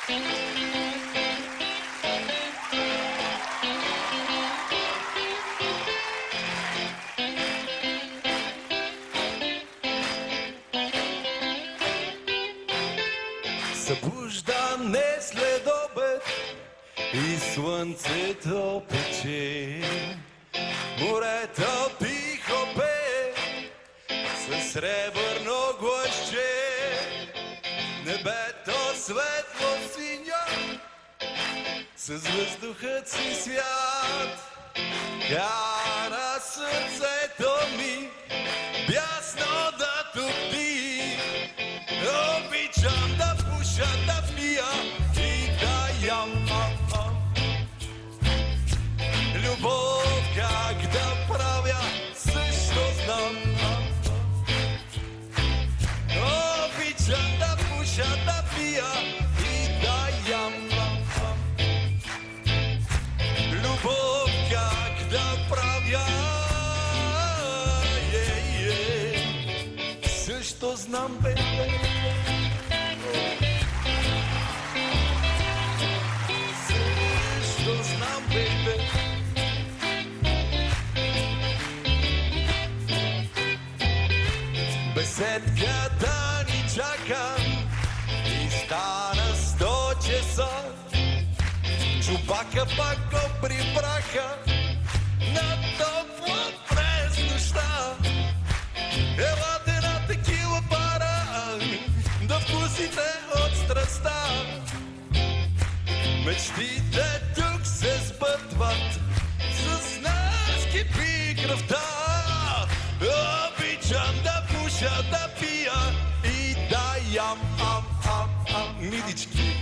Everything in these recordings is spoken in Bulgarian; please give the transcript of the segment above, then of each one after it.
Събуждане след обед и слънцето пече, морето тихо пее със сребърно гласче, небето светло синьо с въздухът си свят, кара сърцето ми бясно да топи. Обичам да пуша, да пия и да ям. Любов как да правя също знам. Обичам да пуша, да пия и да ям. Любов как да правя също знам, бе. Също знам, бе. Беседката ни чака и стана 100 часа. Чубака пак го прибраха на топло през нощта. Елате на текила пара да вкусите от страста. Мечтите тук се сбъдват, с нас кипи кръвта. Обичам да пуша, да пия и да ям. Милички,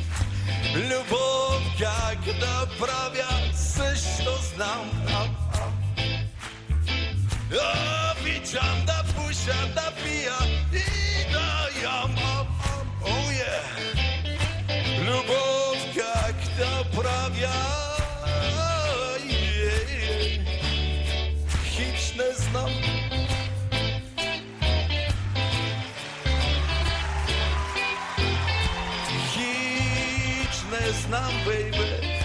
любов как да правя също знам. Обичам да пуша, да пия и да ям. Oh yeah. Любов как да правя хич не знам. Хич не знам, бейбе.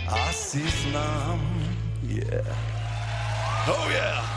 Аз си знам. Yeah. Oh yeah.